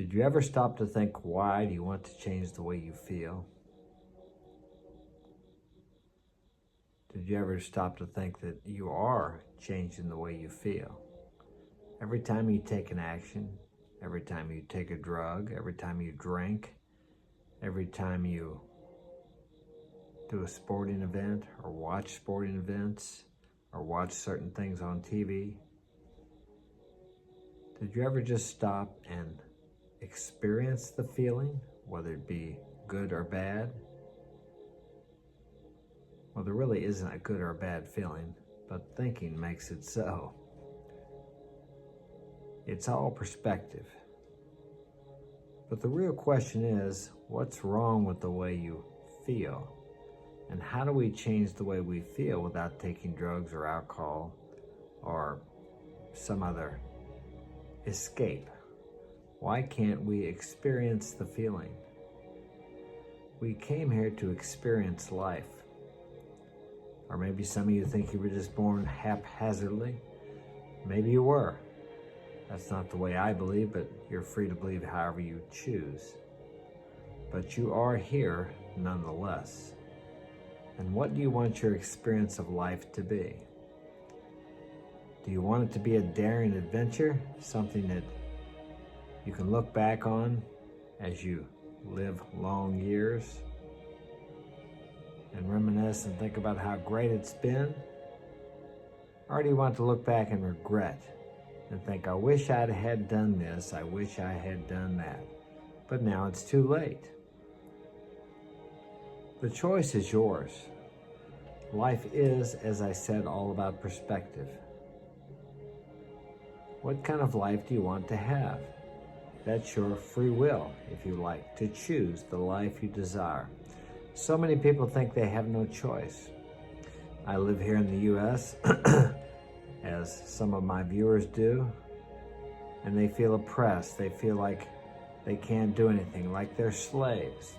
Did you ever stop to think, why do you want to change the way you feel? Did you ever stop to think that you are changing the way you feel? Every time you take an action, every time you take a drug, every time you drink, every time you do a sporting event or watch sporting events or watch certain things on TV, did you ever just stop and experience the feeling, whether it be good or bad? Well, there really isn't a good or a bad feeling, but thinking makes it so. It's all perspective. But the real question is, what's wrong with the way you feel? And how do we change the way we feel without taking drugs or alcohol or some other escape? Why can't we experience the feeling? We came here to experience life. Or maybe some of you think you were just born haphazardly. Maybe you were. That's not the way I believe, but you're free to believe however you choose. But you are here nonetheless. And what do you want your experience of life to be? Do you want it to be a daring adventure, something that you can look back on as you live long years and reminisce and think about how great it's been? Or do you want to look back and regret and think, I wish I had done this, I wish I had done that, but now it's too late? The choice is yours. Life is, as I said, all about perspective. What kind of life do you want to have? That's your free will, if you like, to choose the life you desire. So many people think they have no choice. I live here in the U.S., as some of my viewers do, and they feel oppressed. They feel like they can't do anything, like they're slaves.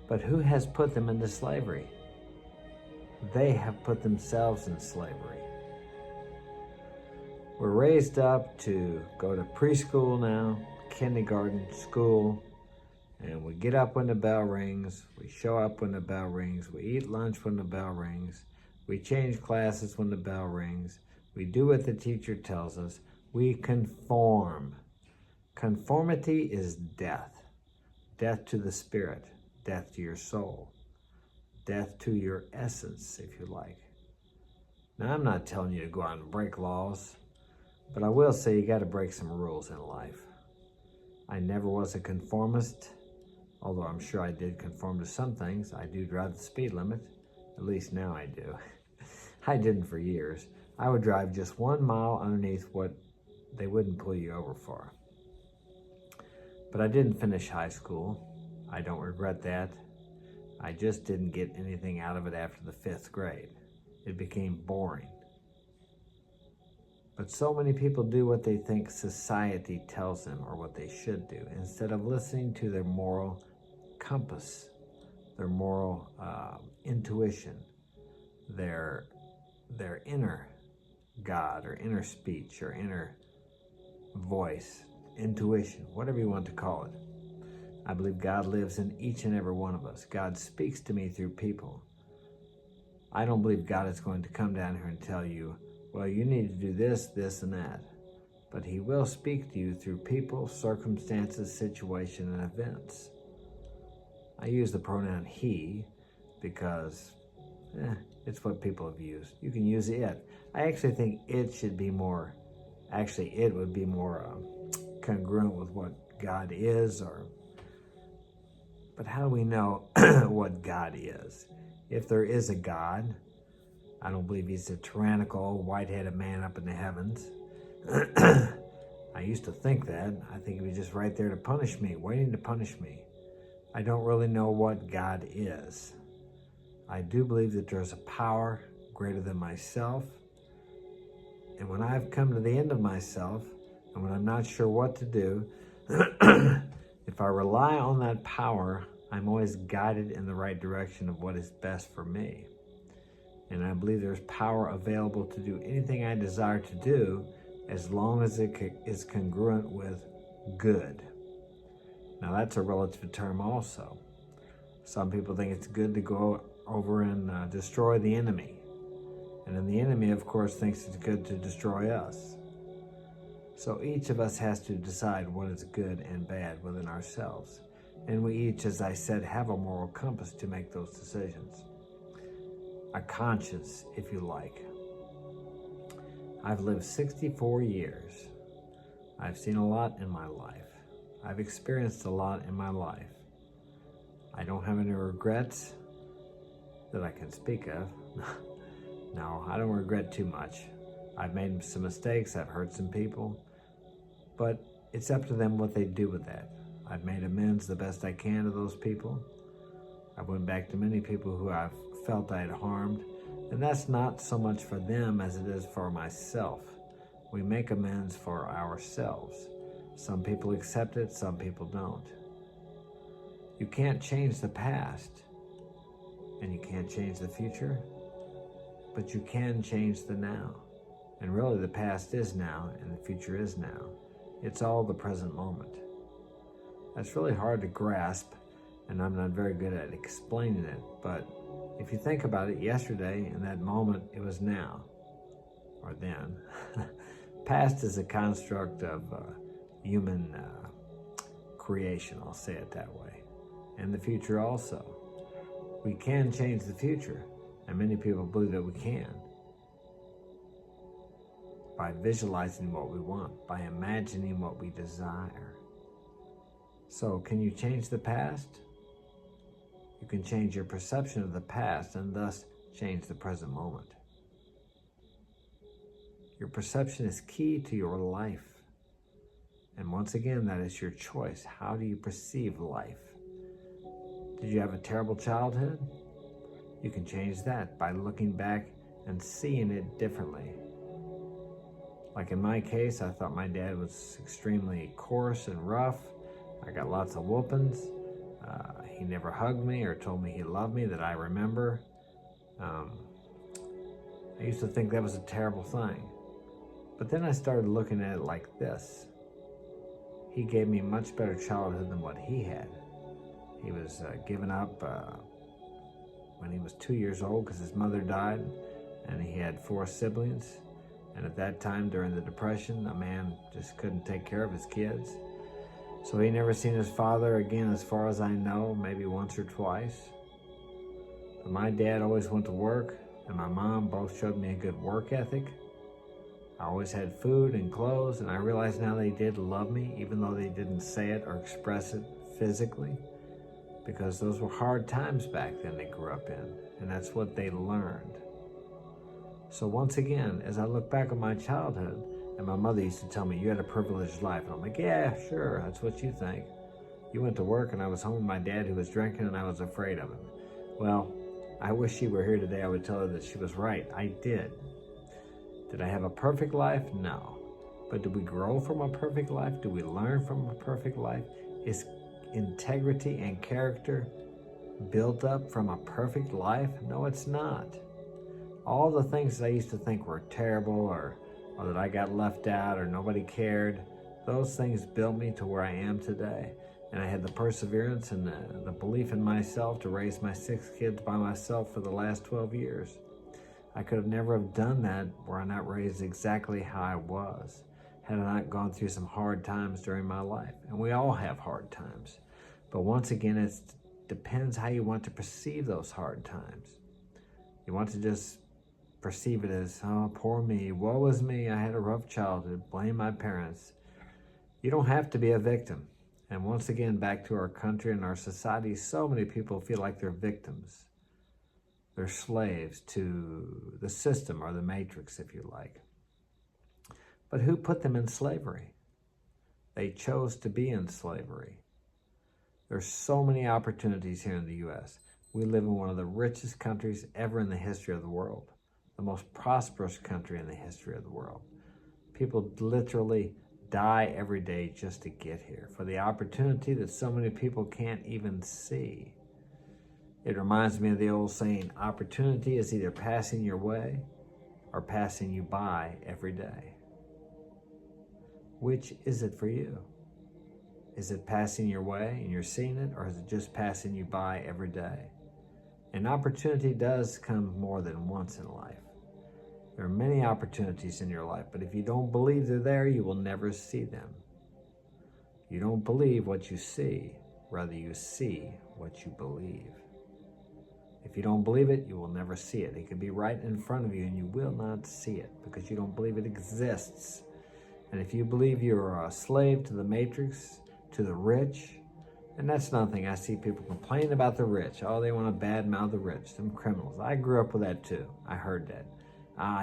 But who has put them into slavery? They have put themselves in slavery. We're raised up to go to preschool now, kindergarten, school, and we get up when the bell rings, we show up when the bell rings, we eat lunch when the bell rings, we change classes when the bell rings, we do what the teacher tells us, we conform. Conformity is death. Death to the spirit, death to your soul, death to your essence, if you like. Now, I'm not telling you to go out and break laws, but I will say you got to break some rules in life. I never was a conformist, although I'm sure I did conform to some things. I do drive the speed limit, at least now I do. I didn't for years. I would drive just 1 mile underneath what they wouldn't pull you over for. But I didn't finish high school. I don't regret that. I just didn't get anything out of it after the 5th grade. It became boring. But so many people do what they think society tells them or what they should do, instead of listening to their moral compass, their moral intuition, their inner God or inner speech or inner voice, intuition, whatever you want to call it. I believe God lives in each and every one of us. God speaks to me through people. I don't believe God is going to come down here and tell you, well, you need to do this, this, and that. But he will speak to you through people, circumstances, situations, and events. I use the pronoun he because it's what people have used. You can use it. I actually think it should be more, it would be more congruent with what God is. But how do we know what God is? If there is a God, I don't believe he's a tyrannical, white-headed man up in the heavens. I used to think that. I think he was just right there to punish me, waiting to punish me. I don't really know what God is. I do believe that there's a power greater than myself. And when I've come to the end of myself, and when I'm not sure what to do, if I rely on that power, I'm always guided in the right direction of what is best for me. And I believe there's power available to do anything I desire to do, as long as it is congruent with good. Now that's a relative term also. Some people think it's good to go over and destroy the enemy. And then the enemy, of course, thinks it's good to destroy us. So each of us has to decide what is good and bad within ourselves. And we each, as I said, have a moral compass to make those decisions. A conscience, if you like. I've lived 64 years. I've seen a lot in my life. I've experienced a lot in my life. I don't have any regrets that I can speak of. No, I don't regret too much. I've made some mistakes, I've hurt some people, but it's up to them what they do with that. I've made amends the best I can to those people. I went back to many people who I've felt I had harmed, and that's not so much for them as it is for myself. We make amends for ourselves. Some people accept it, some people don't. You can't change the past, and you can't change the future, but you can change the now. And really the past is now, and the future is now. It's all the present moment. That's really hard to grasp, and I'm not very good at explaining it, but if you think about it, yesterday, in that moment, it was now, or then. Past is a construct of human creation, I'll say it that way, and the future also. We can change the future, and many people believe that we can, by visualizing what we want, by imagining what we desire. So, can you change the past? You can change your perception of the past and thus change the present moment. Your perception is key to your life. And once again, that is your choice. How do you perceive life? Did you have a terrible childhood? You can change that by looking back and seeing it differently. Like in my case, I thought my dad was extremely coarse and rough. I got lots of whoopings. He never hugged me or told me he loved me that I remember. I used to think that was a terrible thing. But then I started looking at it like this. He gave me a much better childhood than what he had. He was given up when he was 2 years old because his mother died, and he had 4 siblings. And at that time, during the Depression, a man just couldn't take care of his kids. So he never seen his father again, as far as I know, maybe once or twice. But my dad always went to work, and my mom both showed me a good work ethic. I always had food and clothes, and I realize now they did love me, even though they didn't say it or express it physically, because those were hard times back then they grew up in, and that's what they learned. So once again, as I look back on my childhood, and my mother used to tell me, you had a privileged life. And I'm like, yeah, sure, that's what you think. You went to work and I was home with my dad who was drinking and I was afraid of him. Well, I wish she were here today. I would tell her that she was right. I did. Did I have a perfect life? No. But did we grow from a perfect life? Do we learn from a perfect life? Is integrity and character built up from a perfect life? No, it's not. All the things that I used to think were terrible or that I got left out or nobody cared, those things built me to where I am today. And I had the perseverance and the belief in myself to raise my 6 kids by myself for the last 12 years. I could have never have done that were I not raised exactly how I was, had I not gone through some hard times during my life. And we all have hard times. But once again, it depends how you want to perceive those hard times. You want to just perceive it as, oh, poor me, woe is me, I had a rough childhood, blame my parents. You don't have to be a victim. And once again, back to our country and our society, so many people feel like they're victims. They're slaves to the system or the matrix, if you like. But who put them in slavery? They chose to be in slavery. There's so many opportunities here in the U.S. We live in one of the richest countries ever in the history of the world. The most prosperous country in the history of the world. People literally die every day just to get here for the opportunity that so many people can't even see. It reminds me of the old saying, opportunity is either passing your way or passing you by every day. Which is it for you? Is it passing your way and you're seeing it, or is it just passing you by every day? An opportunity does come more than once in life. There are many opportunities in your life, but if you don't believe they're there, you will never see them. You don't believe what you see, rather you see what you believe. If you don't believe it, you will never see it. It could be right in front of you and you will not see it because you don't believe it exists. And if you believe you're a slave to the matrix, to the rich, and that's nothing. I see people complain about the rich. Oh, they want to badmouth the rich, them criminals. I grew up with that too. I heard that.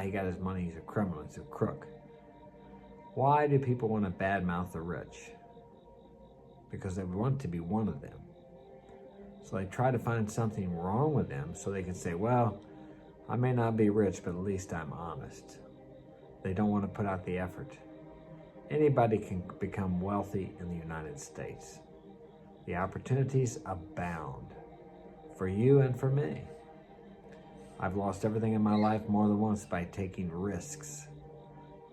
He got his money, he's a criminal, he's a crook. Why do people want to badmouth the rich? Because they want to be one of them. So they try to find something wrong with them so they can say, well, I may not be rich, but at least I'm honest. They don't want to put out the effort. Anybody can become wealthy in the United States. The opportunities abound for you and for me. I've lost everything in my life more than once by taking risks.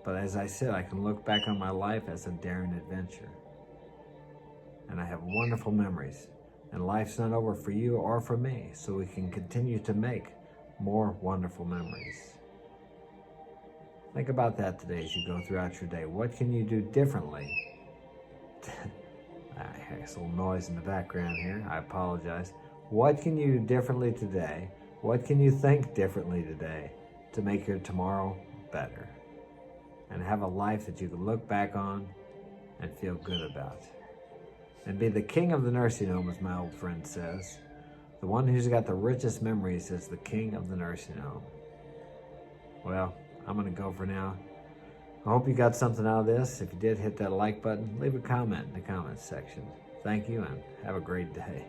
But as I said, I can look back on my life as a daring adventure. And I have wonderful memories. And life's not over for you or for me, so we can continue to make more wonderful memories. Think about that today as you go throughout your day. What can you do differently? There's a little noise in the background here. I apologize. What can you do differently today? What can you think differently today to make your tomorrow better? And have a life that you can look back on and feel good about. And be the king of the nursing home, as my old friend says. The one who's got the richest memories is the king of the nursing home. Well, I'm going to go for now. I hope you got something out of this. If you did, hit that like button. Leave a comment in the comments section. Thank you and have a great day.